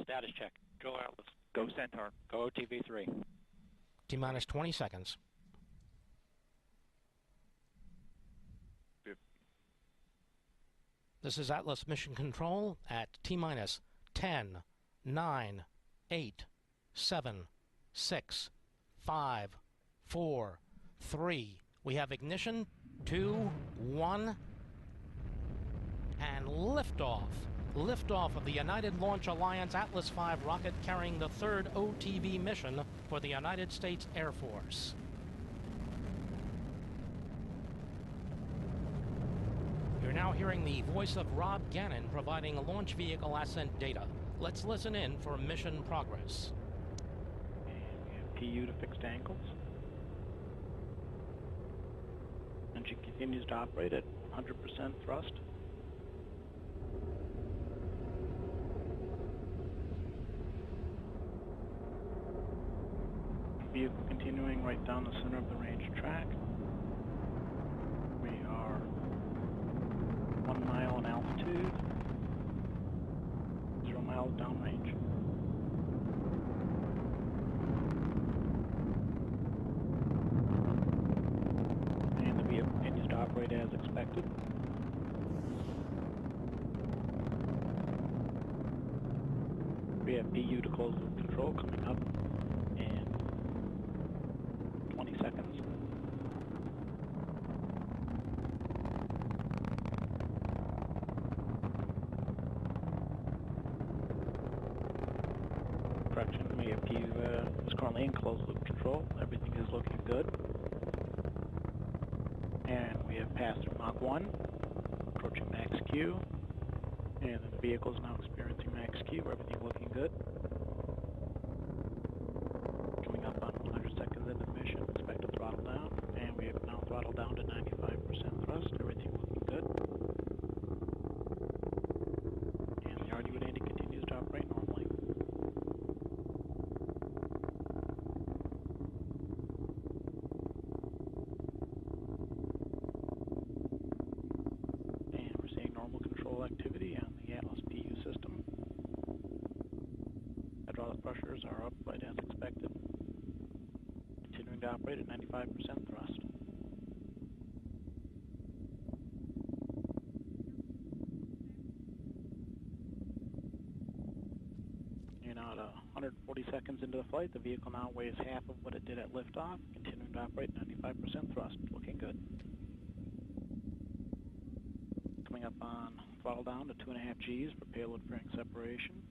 Status check. Go Atlas. Go Centaur. Go OTV3. T-minus 20 seconds. This is Atlas Mission Control at T-minus 10, 9, 8, 7, 6, 5, 4, 3. We have ignition, 2, 1, and liftoff. Liftoff of the United Launch Alliance Atlas V rocket carrying the third OTV mission for the United States Air Force. You're now hearing the voice of Rob Gannon providing launch vehicle ascent data. Let's listen in for mission progress. And we have PU to fixed angles. Engine continues to operate at 100% thrust. Vehicle continuing right down the center of the range track. We are 1 mile in altitude, 0 miles downrange. And the vehicle continues to operate as expected. We have PU to close loop control coming up in 20 seconds. Correction, we have PU is currently in closed loop control. Everything is looking good. And we have passed through Mach 1, approaching max Q, and the vehicle is now experiencing max rescue, everything looking good. Coming up on 100 seconds into the mission, expect to throttle down, and we have now throttled down to 95% thrust, everything looking good. And the O.V.N.I continues to operate normally. And we're seeing normal control activity on the Atlas PU system. Hydraulic pressures are up right as expected. Continuing to operate at 95% thrust. You're now at 140 seconds into the flight. The vehicle now weighs half of what it did at liftoff. Continuing to operate 95% thrust. Looking good. Coming up on throttle down to 2.5 Gs for payload fairing separation.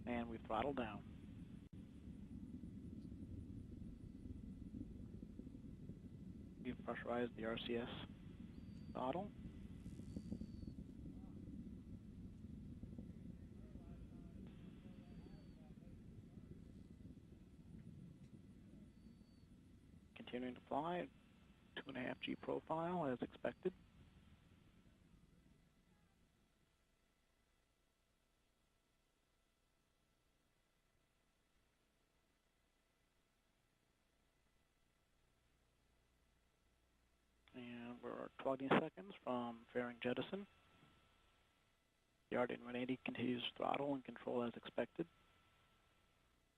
And we've throttled down. We've pressurized the RCS throttle. Continuing to fly, 2.5 G profile as expected. And we're 20 seconds from fairing jettison. The O.V.N.I continues to throttle and control as expected.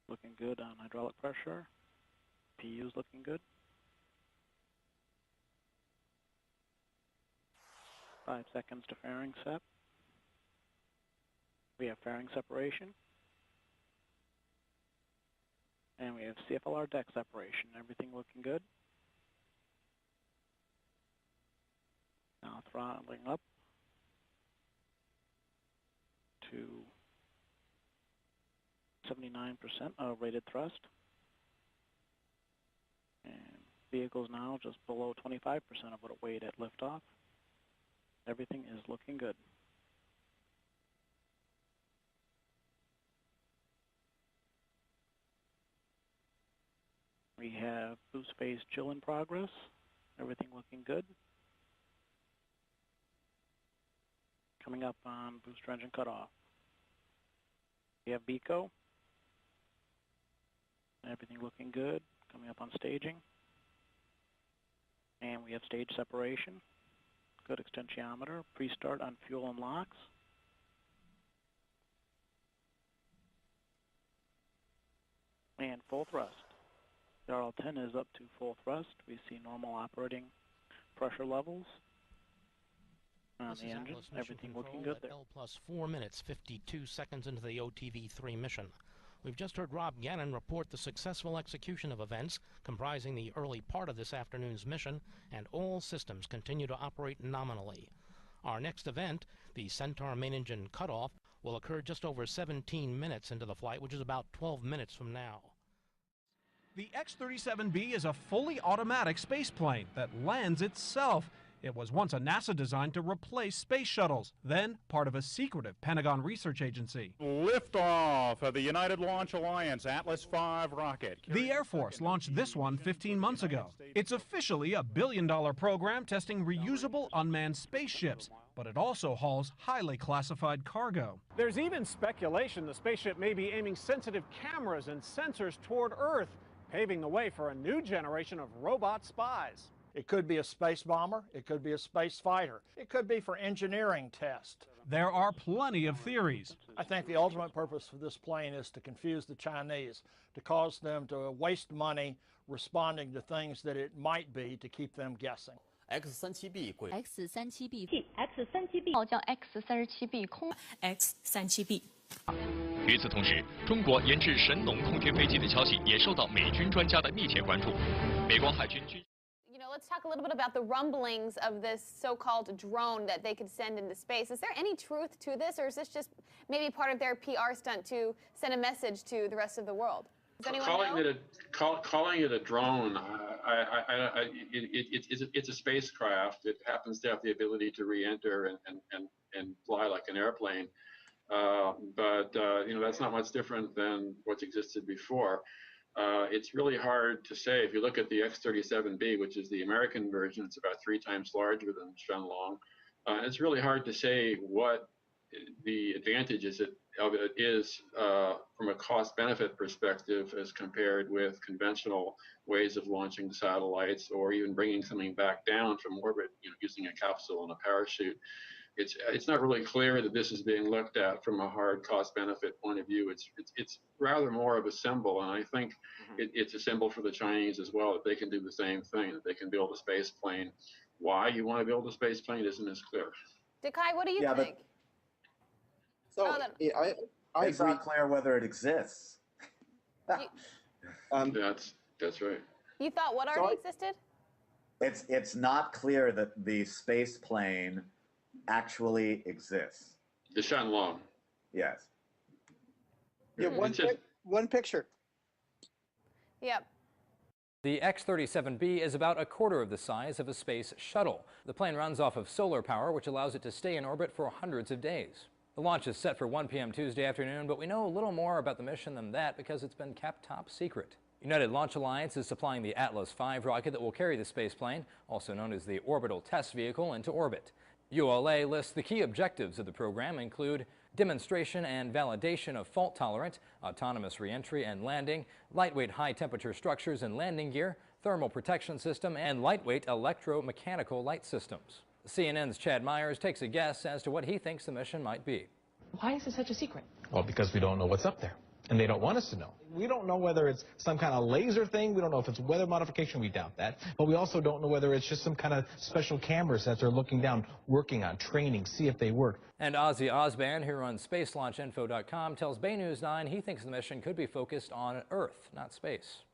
Looking good on hydraulic pressure. PU's looking good. 5 seconds to fairing sep. We have fairing separation. And we have CFLR deck separation. Everything looking good. Now throttling up to 79% of rated thrust. And vehicle's now just below 25% of what it weighed at liftoff. Everything is looking good. We have boost phase chill in progress. Everything looking good. Coming up on booster engine cutoff. We have BECO. Everything looking good. Coming up on staging. And we have stage separation. Good extensiometer. Pre-start on fuel and locks. And full thrust. The RL-10 is up to full thrust. We see normal operating pressure levels. On the engine, everything looking good there. L plus 4 minutes, 52 seconds into the OTV-3 mission. We've just heard Rob Gannon report the successful execution of events comprising the early part of this afternoon's mission, and all systems continue to operate nominally. Our next event, the Centaur main engine cutoff, will occur just over 17 minutes into the flight, which is about 12 minutes from now. The X-37B is a fully automatic spaceplane that lands itself. It was once a NASA design to replace space shuttles, then part of a secretive Pentagon research agency. Liftoff of the United Launch Alliance Atlas V rocket. The Air Force launched this one 15 months ago. It's officially a billion-dollar program testing reusable unmanned spaceships, but it also hauls highly classified cargo. There's even speculation the spaceship may be aiming sensitive cameras and sensors toward Earth, paving the way for a new generation of robot spies. It could be a space bomber, it could be a space fighter, it could be for engineering test. There are plenty of theories. I think the ultimate purpose for this plane is to confuse the Chinese, to cause them to waste money responding to things that it might be, to keep them guessing. X-37B 贵 X-37B X-37B 号叫 X-37B 空 X-37B。与此同时，中国研制神龙空天飞机的消息也受到美军专家的密切关注。美国海军军 Let's talk a little bit about the rumblings of this so-called drone that they could send into space. Is there any truth to this, or is this just maybe part of their PR stunt to send a message to the rest of the world? Does anyone Calling know? Calling it a drone, it's a spacecraft. It happens to have the ability to re-enter and fly like an airplane. But that's not much different than what's existed before. It's really hard to say. If you look at the X-37B, which is the American version, it's about 3 times larger than Shenlong. It's really hard to say what the advantages of it is from a cost-benefit perspective as compared with conventional ways of launching satellites or even bringing something back down from orbit, using a capsule and a parachute. It's not really clear that this is being looked at from a hard cost-benefit point of view. It's rather more of a symbol, and I think it's a symbol for the Chinese as well, that they can do the same thing, that they can build a space plane. Why you want to build a space plane isn't as clear. Dekai, what do you think? So it's not clear whether it exists. That's right. You thought what already existed? It's not clear that the space plane actually exists. The Shenlong. Yes. Yeah, one picture. Yep. The X-37B is about a quarter of the size of a space shuttle. The plane runs off of solar power, which allows it to stay in orbit for hundreds of days. The launch is set for 1 p.m. Tuesday afternoon, but we know a little more about the mission than that because it's been kept top secret. United Launch Alliance is supplying the Atlas V rocket that will carry the spaceplane, also known as the Orbital Test Vehicle, into orbit. ULA lists the key objectives of the program include demonstration and validation of fault-tolerant, autonomous reentry and landing, lightweight high-temperature structures and landing gear, thermal protection system, and lightweight electromechanical light systems. CNN's Chad Myers takes a guess as to what he thinks the mission might be. Why is it such a secret? Well, because we don't know what's up there, and they don't want us to know. We don't know whether it's some kind of laser thing. We don't know if it's weather modification. We doubt that. But we also don't know whether it's just some kind of special cameras that they're looking down, working on, training, see if they work. And Ozzy Osbourne, who runs SpaceLaunchInfo.com, tells Bay News 9 he thinks the mission could be focused on Earth, not space.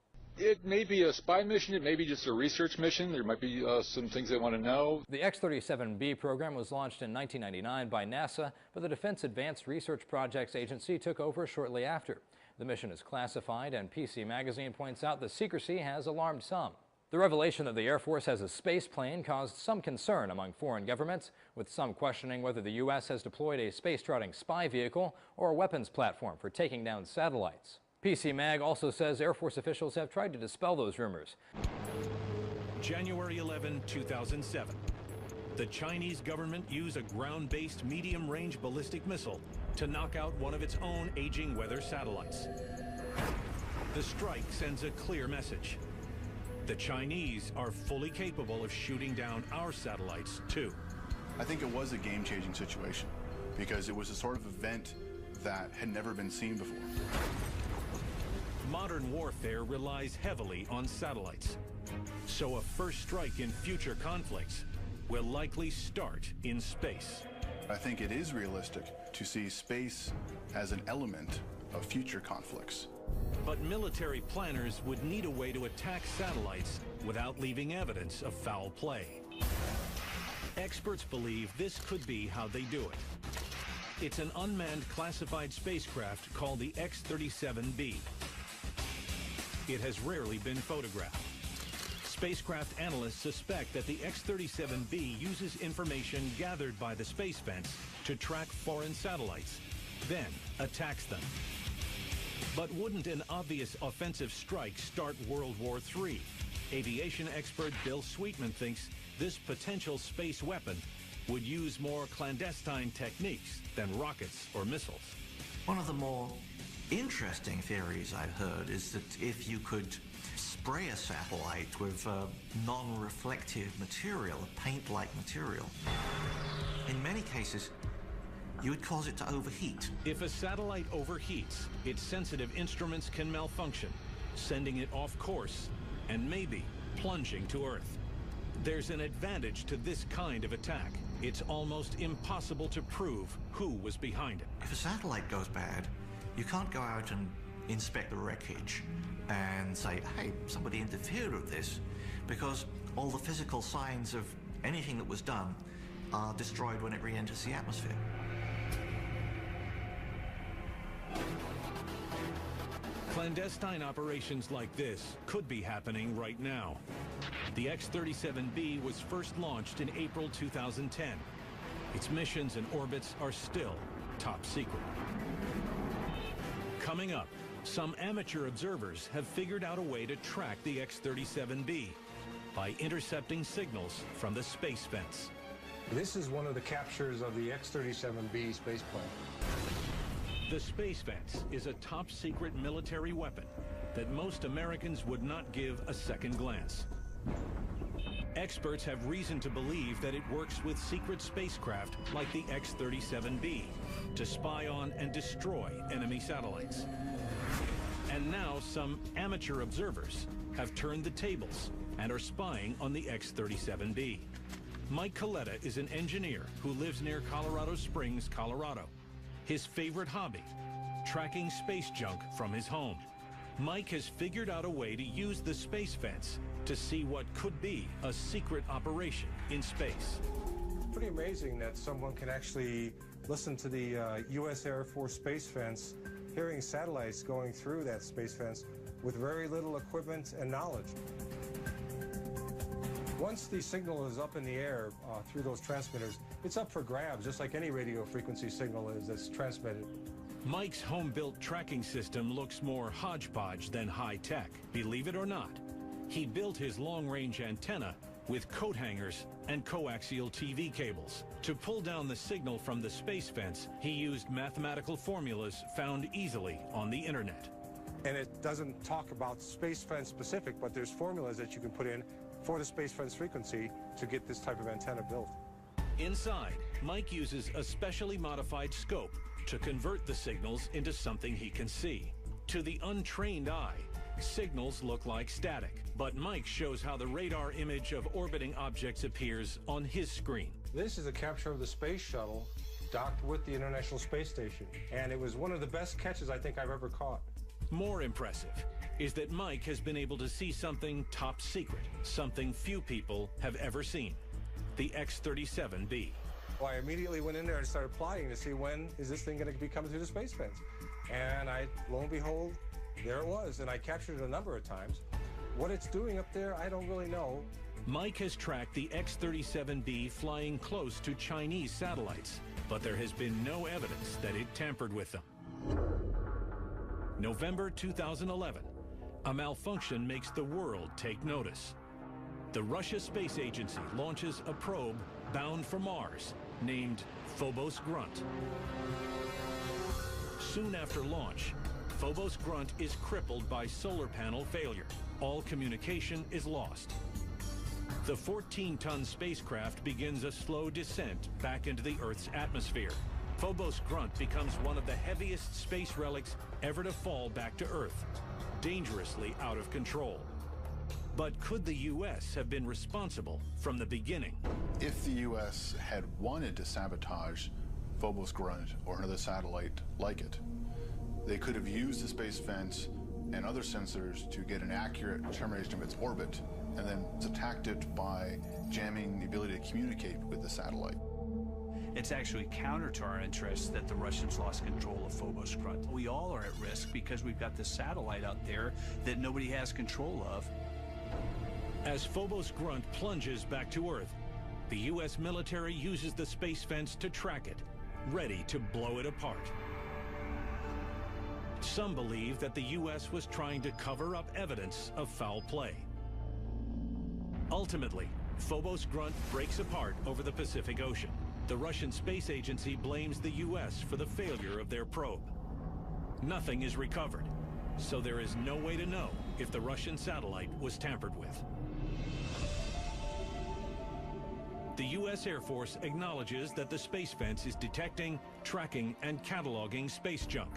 It may be a spy mission, it may be just a research mission. There might be some things they want to know. The X-37B program was launched in 1999 by NASA, but the Defense Advanced Research Projects Agency took over shortly after. The mission is classified, and PC Magazine points out the secrecy has alarmed some. The revelation that the Air Force has a space plane caused some concern among foreign governments, with some questioning whether the U.S. has deployed a space-trotting spy vehicle or a weapons platform for taking down satellites. PC Mag also says Air Force officials have tried to dispel those rumors. January 11, 2007. The Chinese government used a ground-based medium-range ballistic missile to knock out one of its own aging weather satellites. The strike sends a clear message. The Chinese are fully capable of shooting down our satellites, too. I think it was a game-changing situation because it was a sort of event that had never been seen before. Modern warfare relies heavily on satellites, so a first strike in future conflicts will likely start in space. I think it is realistic to see space as an element of future conflicts. But military planners would need a way to attack satellites without leaving evidence of foul play. Experts believe this could be how they do it. It's an unmanned classified spacecraft called the X-37B. It has rarely been photographed. Spacecraft analysts suspect that the X-37B uses information gathered by the space fence to track foreign satellites, then attacks them. But wouldn't an obvious offensive strike start World War III? Aviation expert Bill Sweetman thinks this potential space weapon would use more clandestine techniques than rockets or missiles. One of the more interesting theories I've heard is that if you could spray a satellite with non-reflective material, a paint-like material, in many cases you would cause it to overheat. If a satellite overheats, its sensitive instruments can malfunction, sending it off course and maybe plunging to Earth. There's an advantage to this kind of attack. It's almost impossible to prove who was behind it. If a satellite goes bad, you can't go out and inspect the wreckage and say, hey, somebody interfered with this, because all the physical signs of anything that was done are destroyed when it re-enters the atmosphere. Clandestine operations like this could be happening right now. The X-37B was first launched in April 2010. Its missions and orbits are still top secret. Coming up, some amateur observers have figured out a way to track the X-37B by intercepting signals from the space fence. This is one of the captures of the X-37B spaceplane. The space fence is a top-secret military weapon that most Americans would not give a second glance. Experts have reason to believe that it works with secret spacecraft like the X-37B to spy on and destroy enemy satellites. And now some amateur observers have turned the tables and are spying on the X-37B. Mike Coletta is an engineer who lives near Colorado Springs, Colorado. His favorite hobby, tracking space junk from his home. Mike has figured out a way to use the space fence to see what could be a secret operation in space. Pretty amazing that someone can actually listen to the U.S. Air Force space fence, hearing satellites going through that space fence with very little equipment and knowledge. Once the signal is up in the air through those transmitters, it's up for grabs, just like any radio frequency signal is that's transmitted. Mike's home-built tracking system looks more hodgepodge than high-tech. Believe it or not, he built his long-range antenna with coat hangers and coaxial TV cables. To pull down the signal from the space fence, he used mathematical formulas found easily on the internet. And it doesn't talk about space fence specific, but there's formulas that you can put in for the space fence frequency to get this type of antenna built. Inside, Mike uses a specially modified scope to convert the signals into something he can see. To the untrained eye, signals look like static, but Mike shows how the radar image of orbiting objects appears on his screen. This is a capture of the space shuttle docked with the International Space Station, and it was one of the best catches I think I've ever caught. More impressive is that Mike has been able to see something top secret, something few people have ever seen, the X-37B. Well, I immediately went in there and started plotting to see when is this thing going to be coming through the space fence. And lo and behold, there it was, and I captured it a number of times. What it's doing up there, I don't really know. Mike has tracked the X-37B flying close to Chinese satellites, but there has been no evidence that it tampered with them. November 2011, a malfunction makes the world take notice. The Russia Space Agency launches a probe bound for Mars, named Phobos Grunt. Soon after launch, Phobos Grunt is crippled by solar panel failure. All communication is lost. The 14-ton spacecraft begins a slow descent back into the Earth's atmosphere. Phobos Grunt becomes one of the heaviest space relics ever to fall back to Earth, dangerously out of control. But could the U.S. have been responsible from the beginning? If the U.S. had wanted to sabotage Phobos Grunt or another satellite like it, they could have used the space fence and other sensors to get an accurate determination of its orbit, and then attacked it by jamming the ability to communicate with the satellite. It's actually counter to our interests that the Russians lost control of Phobos Grunt. We all are at risk because we've got this satellite out there that nobody has control of. As Phobos Grunt plunges back to Earth, the U.S. military uses the space fence to track it, ready to blow it apart. Some believe that the U.S. was trying to cover up evidence of foul play. Ultimately, Phobos Grunt breaks apart over the Pacific Ocean. The Russian Space Agency blames the U.S. for the failure of their probe. Nothing is recovered, so there is no way to know if the Russian satellite was tampered with. The U.S. Air Force acknowledges that the space fence is detecting, tracking, and cataloging space junk,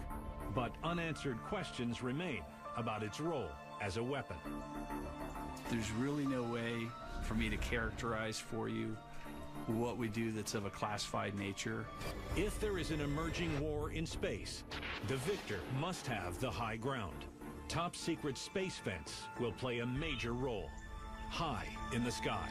but unanswered questions remain about its role as a weapon. There's really no way for me to characterize for you what we do that's of a classified nature. If there is an emerging war in space, the victor must have the high ground. Top secret space fence will play a major role, high in the sky.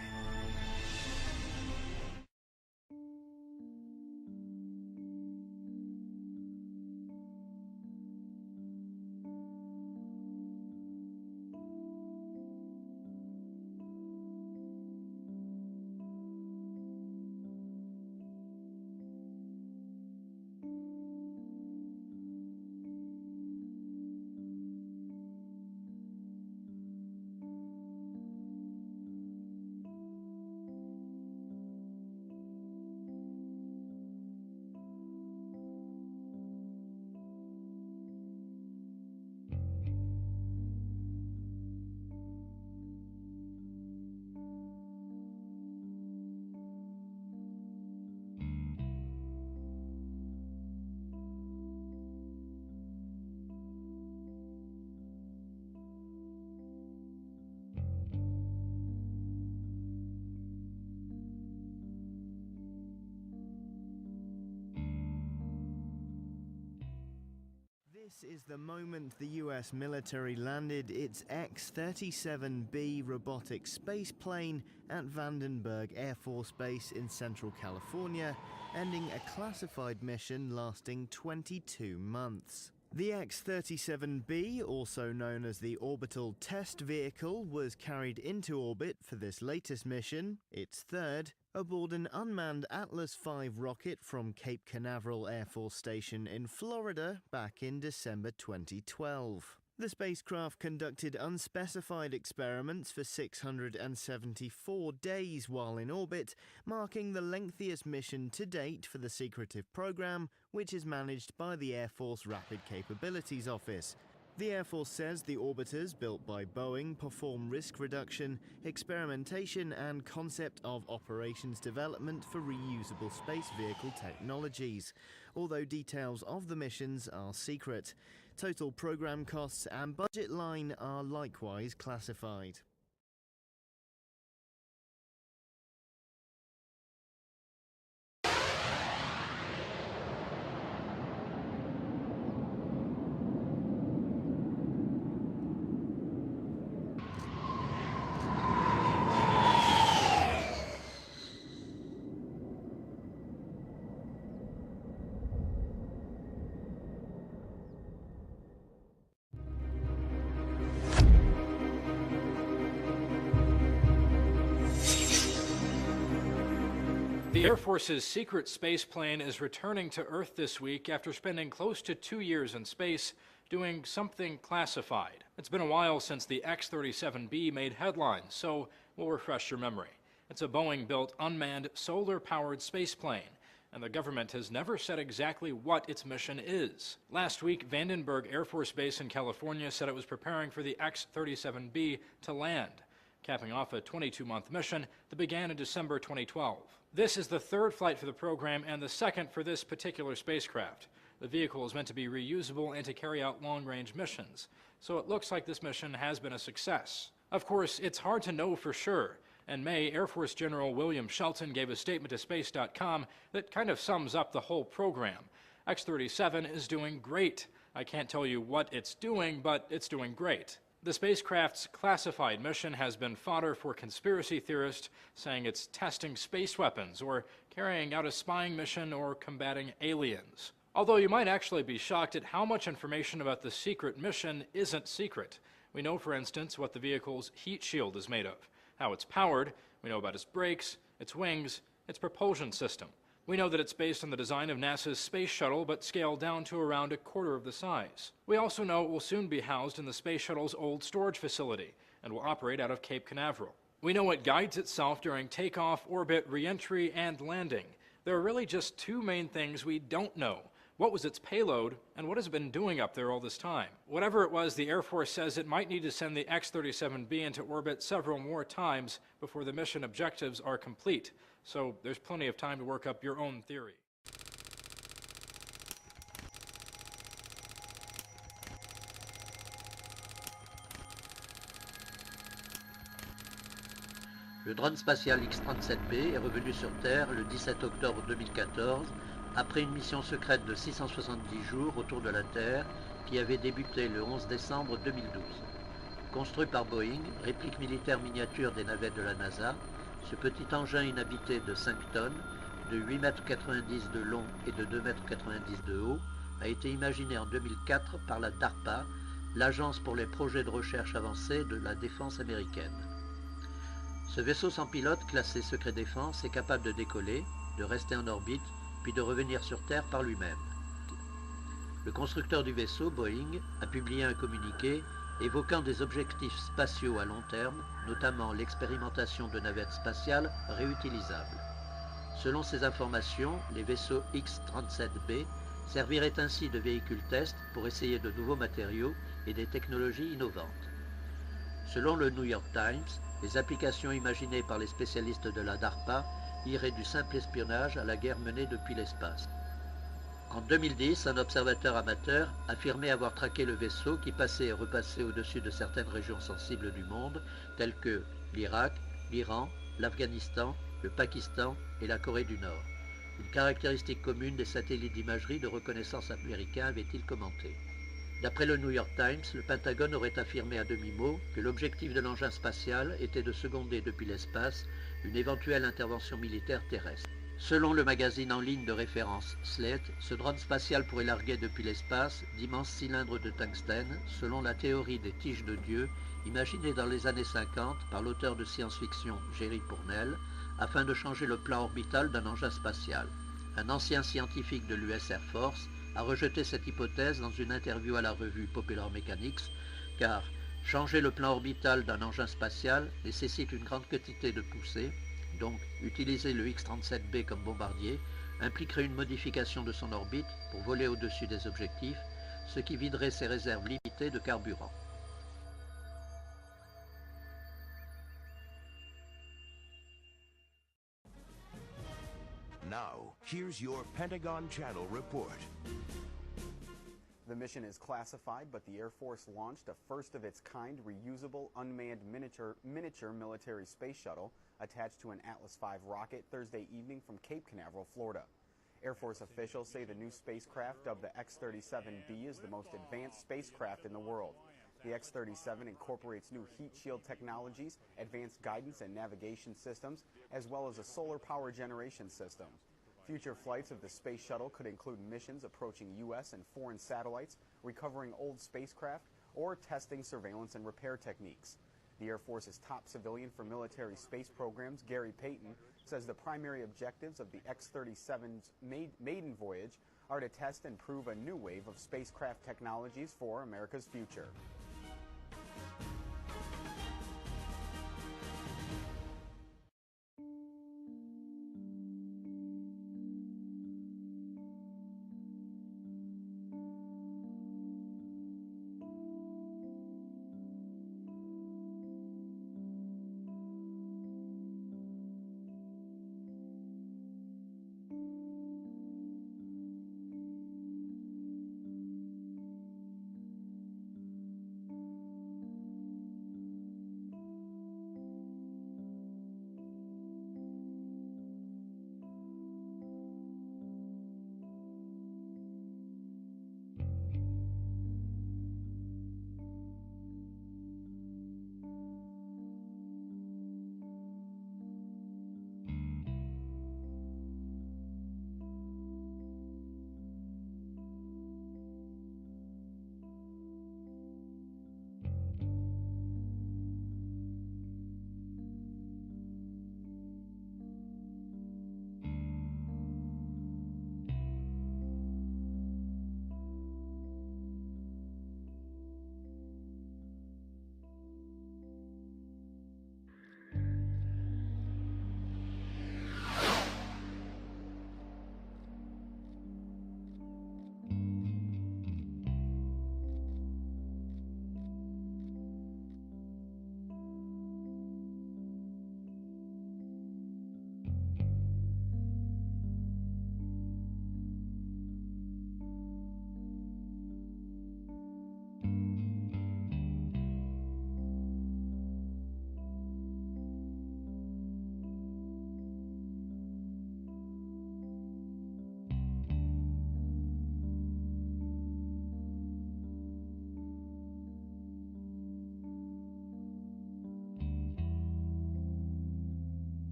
This is the moment the US military landed its X-37B robotic space plane at Vandenberg Air Force Base in Central California, ending a classified mission lasting 22 months. The X-37B, also known as the Orbital Test Vehicle, was carried into orbit for this latest mission, its third, aboard an unmanned Atlas V rocket from Cape Canaveral Air Force Station in Florida back in December 2012. The spacecraft conducted unspecified experiments for 674 days while in orbit, marking the lengthiest mission to date for the secretive program, which is managed by the Air Force Rapid Capabilities Office. The Air Force says the orbiters built by Boeing perform risk reduction, experimentation, and concept of operations development for reusable space vehicle technologies, although details of the missions are secret. Total program costs and budget line are likewise classified. The Air Force's secret space plane is returning to Earth this week after spending close to 2 years in space doing something classified. It's been a while since the X-37B made headlines, so we'll refresh your memory. It's a Boeing-built unmanned solar-powered space plane, and the government has never said exactly what its mission is. Last week, Vandenberg Air Force Base in California said it was preparing for the X-37B to land, capping off a 22-month mission that began in December 2012. This is the third flight for the program and the second for this particular spacecraft. The vehicle is meant to be reusable and to carry out long-range missions, so it looks like this mission has been a success. Of course, it's hard to know for sure. In May, Air Force General William Shelton gave a statement to Space.com that kind of sums up the whole program. X-37 is doing great. I can't tell you what it's doing, but it's doing great. The spacecraft's classified mission has been fodder for conspiracy theorists, saying it's testing space weapons or carrying out a spying mission or combating aliens. Although you might actually be shocked at how much information about the secret mission isn't secret. We know, for instance, what the vehicle's heat shield is made of, how it's powered, we know about its brakes, its wings, its propulsion system. We know that it's based on the design of NASA's space shuttle, but scaled down to around a quarter of the size. We also know it will soon be housed in the space shuttle's old storage facility and will operate out of Cape Canaveral. We know it guides itself during takeoff, orbit, re-entry, and landing. There are really just two main things we don't know. What was its payload, and what has it been doing up there all this time? Whatever it was, the Air Force says it might need to send the X-37B into orbit several more times before the mission objectives are complete. So there's plenty of time to work up your own theory. Le drone spatial X-37B est revenu sur Terre le 17 octobre 2014 après une mission secrète de 670 jours autour de la Terre qui avait débuté le 11 décembre 2012. Construit par Boeing, réplique militaire miniature des navettes de la NASA, ce petit engin inhabité de 5 tonnes, de 8,90 m de long et de 2,90 m de haut, a été imaginé en 2004 par la DARPA, l'Agence pour les projets de recherche avancés de la défense américaine. Ce vaisseau sans pilote, classé secret défense, est capable de décoller, de rester en orbite, puis de revenir sur Terre par lui-même. Le constructeur du vaisseau, Boeing, a publié un communiqué évoquant des objectifs spatiaux à long terme, notamment l'expérimentation de navettes spatiales réutilisables. Selon ces informations, les vaisseaux X-37B serviraient ainsi de véhicules test pour essayer de nouveaux matériaux et des technologies innovantes. Selon le New York Times, les applications imaginées par les spécialistes de la DARPA iraient du simple espionnage à la guerre menée depuis l'espace. En 2010, un observateur amateur affirmait avoir traqué le vaisseau qui passait et repassait au-dessus de certaines régions sensibles du monde, telles que l'Irak, l'Iran, l'Afghanistan, le Pakistan et la Corée du Nord. Une caractéristique commune des satellites d'imagerie de reconnaissance américains avait-il commenté. D'après le New York Times, le Pentagone aurait affirmé à demi-mot que l'objectif de l'engin spatial était de seconder depuis l'espace une éventuelle intervention militaire terrestre. Selon le magazine en ligne de référence Slate, ce drone spatial pourrait larguer depuis l'espace d'immenses cylindres de tungstène, selon la théorie des tiges de Dieu, imaginée dans les années 50 par l'auteur de science-fiction Jerry Pournelle, afin de changer le plan orbital d'un engin spatial. Un ancien scientifique de l'US Air Force a rejeté cette hypothèse dans une interview à la revue Popular Mechanics, car changer le plan orbital d'un engin spatial nécessite une grande quantité de poussée, donc utiliser le X-37B comme bombardier impliquerait une modification de son orbite pour voler au-dessus des objectifs, ce qui viderait ses réserves limitées de carburant. Now, here's your Pentagon Channel report. The mission is classified, but the Air Force launched a first-of-its-kind reusable unmanned miniature military space shuttle attached to an Atlas V rocket Thursday evening from Cape Canaveral, Florida. Air Force officials say the new spacecraft, dubbed the X-37B, is the most advanced spacecraft in the world. The X-37 incorporates new heat shield technologies, advanced guidance and navigation systems, as well as a solar power generation system. Future flights of the space shuttle could include missions approaching U.S. and foreign satellites, recovering old spacecraft, or testing surveillance and repair techniques. The Air Force's top civilian for military space programs, Gary Payton, says the primary objectives of the X-37's maiden voyage are to test and prove a new wave of spacecraft technologies for America's future.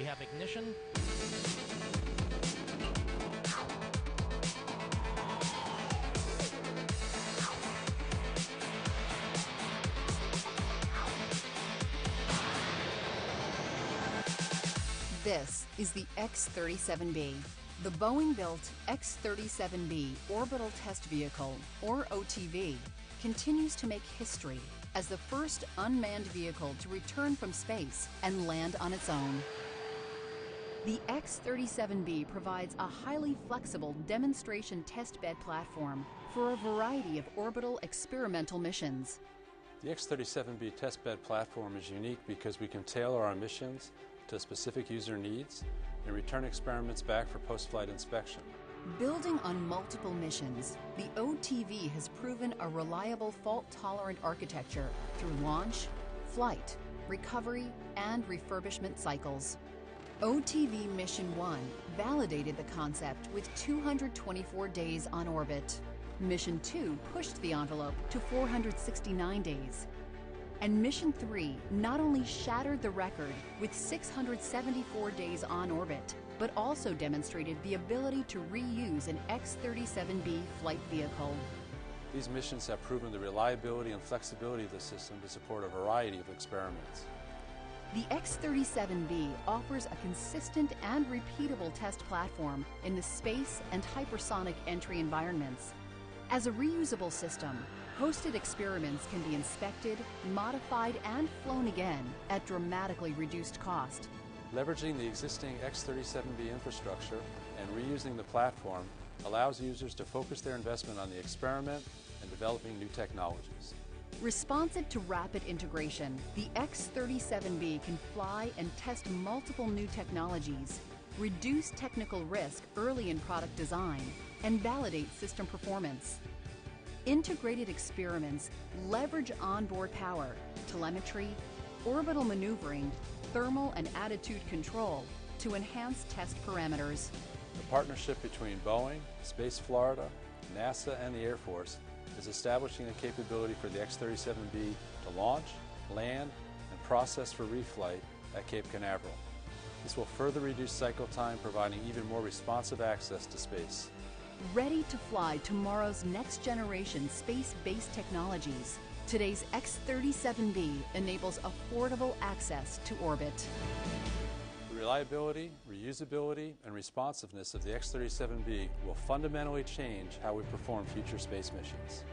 have ignition. This is the X-37B. The Boeing-built X-37B Orbital Test Vehicle, or OTV, continues to make history as the first unmanned vehicle to return from space and land on its own. The X-37B provides a highly flexible demonstration testbed platform for a variety of orbital experimental missions. The X-37B testbed platform is unique because we can tailor our missions to specific user needs and return experiments back for post-flight inspection. Building on multiple missions, the OTV has proven a reliable fault-tolerant architecture through launch, flight, recovery, and refurbishment cycles. OTV Mission 1 validated the concept with 224 days on orbit. Mission 2 pushed the envelope to 469 days. And Mission 3 not only shattered the record with 674 days on orbit, but also demonstrated the ability to reuse an X-37B flight vehicle. These missions have proven the reliability and flexibility of the system to support a variety of experiments. The X-37B offers a consistent and repeatable test platform in the space and hypersonic entry environments. As a reusable system, hosted experiments can be inspected, modified, and flown again at dramatically reduced cost. Leveraging the existing X-37B infrastructure and reusing the platform allows users to focus their investment on the experiment and developing new technologies. Responsive to rapid integration, the X-37B can fly and test multiple new technologies, reduce technical risk early in product design, and validate system performance. Integrated experiments leverage onboard power, telemetry, orbital maneuvering, thermal and attitude control to enhance test parameters. The partnership between Boeing, Space Florida, NASA, and the Air Force is establishing a capability for the X-37B to launch, land, and process for reflight at Cape Canaveral. This will further reduce cycle time, providing even more responsive access to space. Ready to fly tomorrow's next-generation space-based technologies, today's X-37B enables affordable access to orbit. The reliability, reusability, and responsiveness of the X-37B will fundamentally change how we perform future space missions.